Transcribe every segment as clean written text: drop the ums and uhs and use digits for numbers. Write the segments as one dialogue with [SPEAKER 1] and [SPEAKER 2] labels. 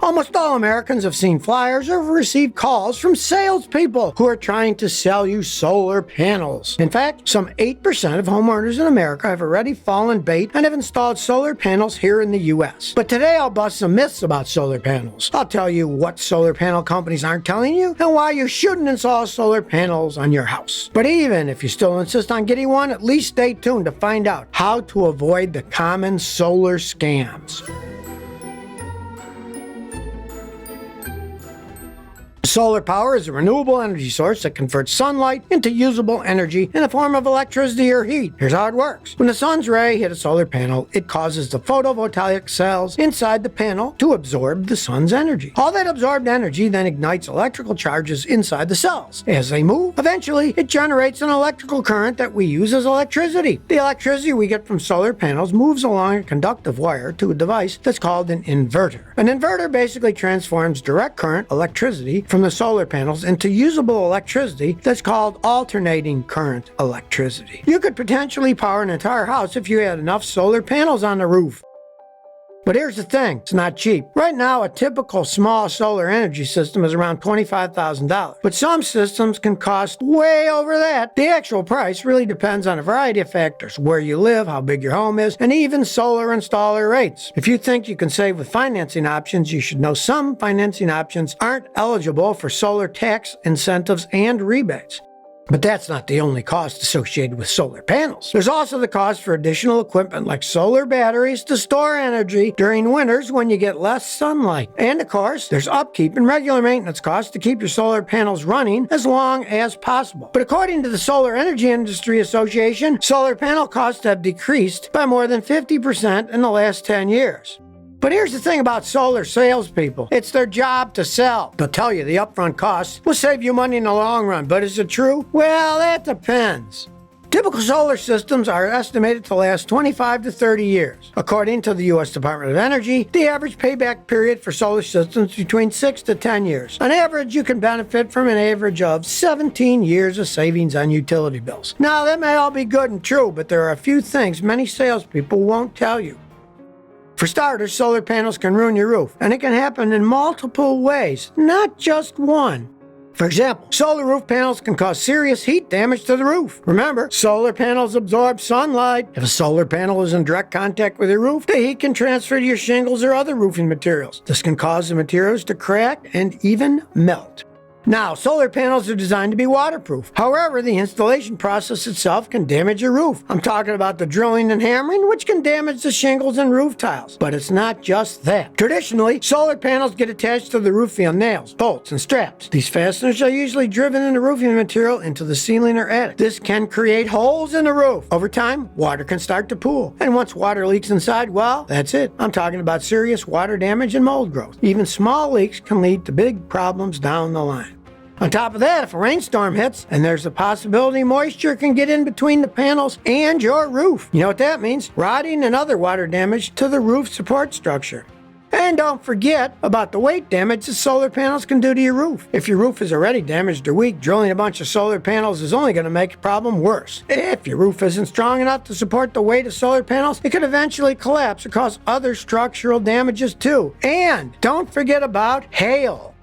[SPEAKER 1] Almost all Americans have seen flyers or have received calls from salespeople who are trying to sell you solar panels. In fact, some 8% of homeowners in America have already fallen bait and have installed solar panels here in the U.S. But today I'll bust some myths about solar panels. I'll tell you what solar panel companies aren't telling you and why you shouldn't install solar panels on your house. But even if you still insist on getting one, at least stay tuned to find out how to avoid the common solar scams. Solar power is a renewable energy source that converts sunlight into usable energy in the form of electricity or heat. Here's how it works. When the sun's ray hits a solar panel, it causes the photovoltaic cells inside the panel to absorb the sun's energy. All that absorbed energy then ignites electrical charges inside the cells. As they move, eventually it generates an electrical current that we use as electricity. The electricity we get from solar panels moves along a conductive wire to a device that's called an inverter. An inverter basically transforms direct current electricity from the solar panels into usable electricity that's called alternating current electricity. You could potentially power an entire house if you had enough solar panels on the roof. But here's the thing, it's not cheap. Right now, a typical small solar energy system is around $25,000. But some systems can cost way over that. The actual price really depends on a variety of factors, where you live, how big your home is, and even solar installer rates. If you think you can save with financing options, you should know some financing options aren't eligible for solar tax incentives and rebates. But that's not the only cost associated with solar panels. There's also the cost for additional equipment like solar batteries to store energy during winters when you get less sunlight. And of course, there's upkeep and regular maintenance costs to keep your solar panels running as long as possible. But according to the Solar Energy Industry Association, solar panel costs have decreased by more than 50% in the last 10 years. But here's the thing about solar salespeople. It's their job to sell. They'll tell you the upfront costs will save you money in the long run, but is it true? Well, that depends. Typical solar systems are estimated to last 25 to 30 years. According to the U.S. Department of Energy, the average payback period for solar systems is between 6 to 10 years. On average, you can benefit from an average of 17 years of savings on utility bills. Now, that may all be good and true, but there are a few things many salespeople won't tell you. For starters, solar panels can ruin your roof, and it can happen in multiple ways, not just one. For example, solar roof panels can cause serious heat damage to the roof. Remember, solar panels absorb sunlight. If a solar panel is in direct contact with your roof, the heat can transfer to your shingles or other roofing materials. This can cause the materials to crack and even melt. Now, solar panels are designed to be waterproof. However, the installation process itself can damage your roof. I'm talking about the drilling and hammering, which can damage the shingles and roof tiles. But it's not just that. Traditionally, solar panels get attached to the roof via nails, bolts, and straps. These fasteners are usually driven in the roofing material into the ceiling or attic. This can create holes in the roof. Over time, water can start to pool. And once water leaks inside, well, that's it. I'm talking about serious water damage and mold growth. Even small leaks can lead to big problems down the line. On top of that, if a rainstorm hits, and there's a possibility moisture can get in between the panels and your roof. You know what that means? Rotting and other water damage to the roof support structure. And don't forget about the weight damage that solar panels can do to your roof. If your roof is already damaged or weak, drilling a bunch of solar panels is only going to make the problem worse. If your roof isn't strong enough to support the weight of solar panels, it could eventually collapse or cause other structural damages too. And don't forget about hail.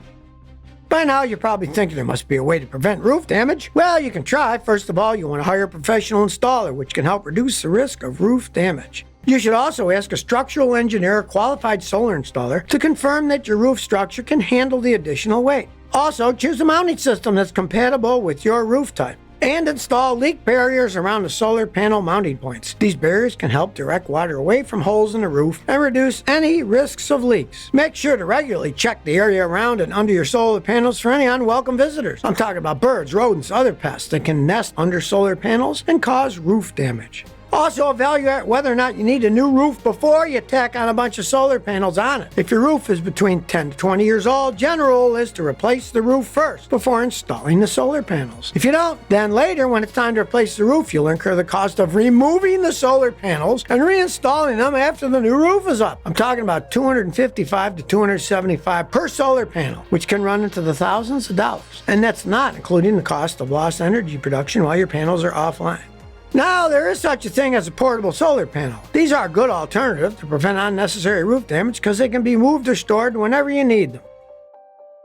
[SPEAKER 1] By now, you're probably thinking there must be a way to prevent roof damage. Well, you can try. First of all, you want to hire a professional installer, which can help reduce the risk of roof damage. You should also ask a structural engineer or qualified solar installer to confirm that your roof structure can handle the additional weight. Also, choose a mounting system that's compatible with your roof type. And install leak barriers around the solar panel mounting points. These barriers can help direct water away from holes in the roof and reduce any risks of leaks. Make sure to regularly check the area around and under your solar panels for any unwelcome visitors. I'm talking about birds, rodents, other pests that can nest under solar panels and cause roof damage. Also, evaluate whether or not you need a new roof before you tack on a bunch of solar panels on it. If your roof is between 10 to 20 years old, general rule is to replace the roof first before installing the solar panels. If you don't, then later when it's time to replace the roof, you'll incur the cost of removing the solar panels and reinstalling them after the new roof is up. I'm talking about $255 to $275 per solar panel, which can run into the thousands of dollars. And that's not including the cost of lost energy production while your panels are offline. Now, there is such a thing as a portable solar panel. These are a good alternative to prevent unnecessary roof damage because they can be moved or stored whenever you need them.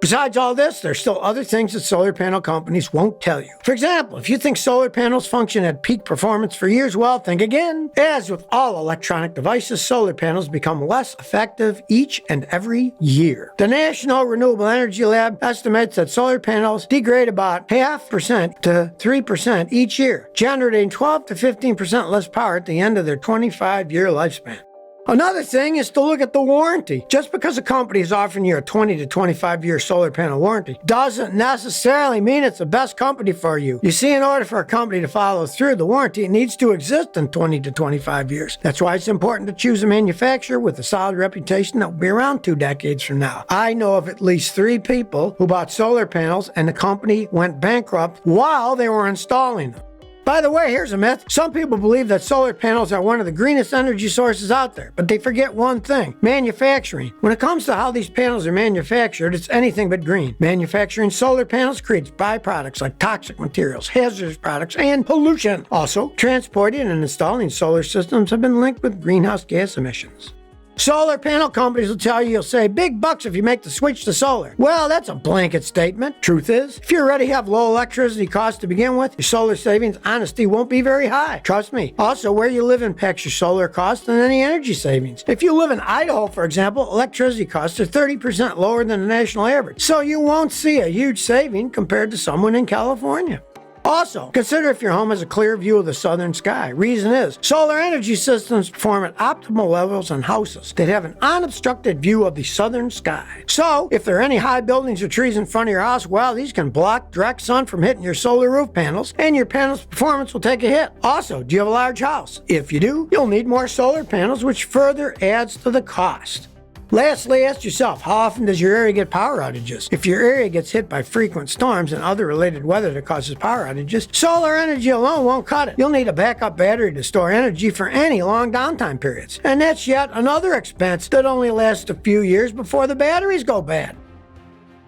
[SPEAKER 1] Besides all this, there's still other things that solar panel companies won't tell you. For example, if you think solar panels function at peak performance for years, well, think again. As with all electronic devices, solar panels become less effective each and every year. The National Renewable Energy Lab estimates that solar panels degrade about 0.5% to 3% each year, generating 12 to 15% less power at the end of their 25-year lifespan. Another thing is to look at the warranty. Just because a company is offering you a 20 to 25-year solar panel warranty doesn't necessarily mean it's the best company for you. You see, in order for a company to follow through, the warranty needs to exist in 20 to 25 years. That's why it's important to choose a manufacturer with a solid reputation that will be around 2 decades from now. I know of at least 3 people who bought solar panels and the company went bankrupt while they were installing them. By the way, here's a myth. Some people believe that solar panels are one of the greenest energy sources out there, but they forget one thing: manufacturing. When it comes to how these panels are manufactured, it's anything but green. Manufacturing solar panels creates byproducts like toxic materials, hazardous products, and pollution. Also, transporting and installing solar systems have been linked with greenhouse gas emissions. Solar panel companies will tell you you'll save big bucks if you make the switch to solar. Well, that's a blanket statement. Truth is, if you already have low electricity costs to begin with, your solar savings honesty won't be very high. Trust me. Also, where you live impacts your solar costs and any energy savings. If you live in Idaho, for example, electricity costs are 30% lower than the national average, so you won't see a huge saving compared to someone in California. Also, consider if your home has a clear view of the southern sky. Reason is, solar energy systems perform at optimal levels on houses that have an unobstructed view of the southern sky. So, if there are any high buildings or trees in front of your house, well, these can block direct sun from hitting your solar roof panels, and your panel's performance will take a hit. Also, do you have a large house? If you do, you'll need more solar panels, which further adds to the cost. Lastly, ask yourself, how often does your area get power outages? If your area gets hit by frequent storms and other related weather that causes power outages, solar energy alone won't cut it. You'll need a backup battery to store energy for any long downtime periods. And that's yet another expense that only lasts a few years before the batteries go bad.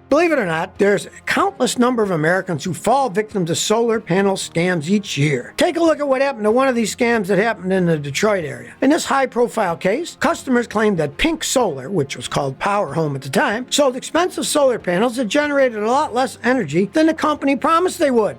[SPEAKER 1] Believe it or not, there's a countless number of Americans who fall victim to solar panel scams each year. Take a look at what happened to one of these scams that happened in the Detroit area. In this high-profile case, customers claimed that Pink Solar, which was called Power Home at the time, sold expensive solar panels that generated a lot less energy than the company promised they would.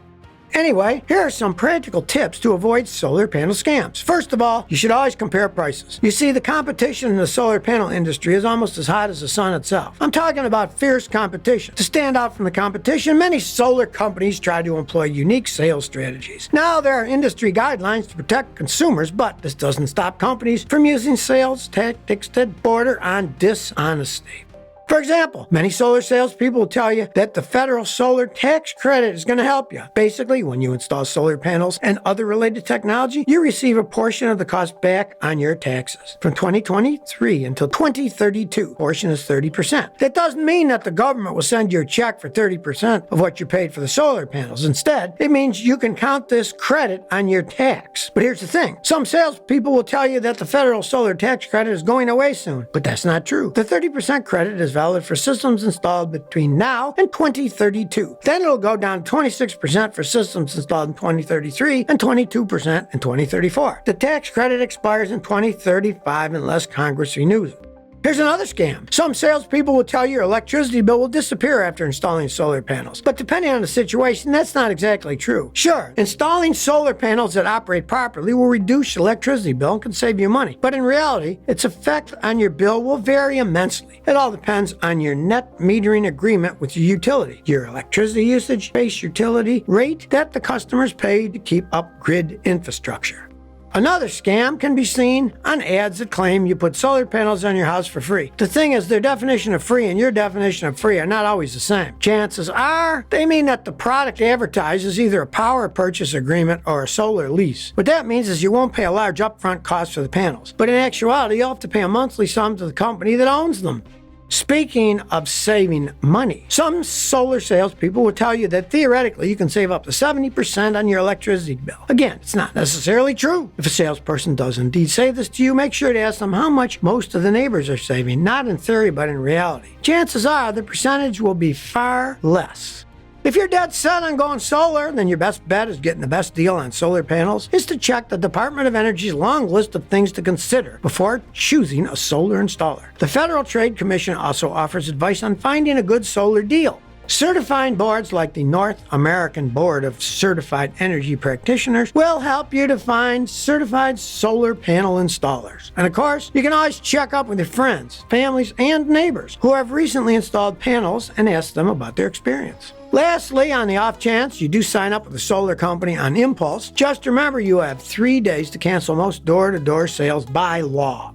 [SPEAKER 1] Anyway, here are some practical tips to avoid solar panel scams. First of all, you should always compare prices. You see, the competition in the solar panel industry is almost as hot as the sun itself. I'm talking about fierce competition. To stand out from the competition, many solar companies try to employ unique sales strategies. Now, there are industry guidelines to protect consumers, but this doesn't stop companies from using sales tactics that border on dishonesty. For example, many solar salespeople will tell you that the federal solar tax credit is going to help you. Basically, when you install solar panels and other related technology, you receive a portion of the cost back on your taxes. From 2023 until 2032, the portion is 30%. That doesn't mean that the government will send you a check for 30% of what you paid for the solar panels. Instead, it means you can count this credit on your tax. But here's the thing. Some salespeople will tell you that the federal solar tax credit is going away soon, but that's not true. The 30% credit is valid for systems installed between now and 2032. Then it'll go down to 26% for systems installed in 2033 and 22% in 2034. The tax credit expires in 2035 unless Congress renews it. Here's another scam. Some salespeople will tell you your electricity bill will disappear after installing solar panels. But depending on the situation, that's not exactly true. Sure, installing solar panels that operate properly will reduce your electricity bill and can save you money. But in reality, its effect on your bill will vary immensely. It all depends on your net metering agreement with your utility, your electricity usage, base utility rate that the customers pay to keep up grid infrastructure. Another scam can be seen on ads that claim you put solar panels on your house for free. The thing is, their definition of free and your definition of free are not always the same. Chances are they mean that the product advertised is either a power purchase agreement or a solar lease. What that means is you won't pay a large upfront cost for the panels, but in actuality, you'll have to pay a monthly sum to the company that owns them. Speaking of saving money, some solar salespeople will tell you that theoretically you can save up to 70% on your electricity bill. Again, it's not necessarily true. If a salesperson does indeed say this to you, make sure to ask them how much most of the neighbors are saving, not in theory but in reality. Chances are the percentage will be far less. If you're dead set on going solar, then your best bet is getting the best deal on solar panels is to check the Department of Energy's long list of things to consider before choosing a solar installer. The Federal Trade Commission also offers advice on finding a good solar deal. Certifying boards like the North American Board of Certified Energy Practitioners will help you to find certified solar panel installers. And of course, you can always check up with your friends, families, and neighbors who have recently installed panels and ask them about their experience. Lastly, on the off chance you do sign up with a solar company on impulse, just remember you have 3 days to cancel most door-to-door sales by law.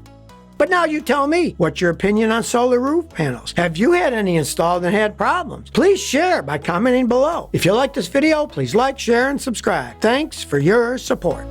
[SPEAKER 1] But now you tell me, what's your opinion on solar roof panels? Have you had any installed and had problems? Please share by commenting below. If you like this video, please like, share, and subscribe. Thanks for your support.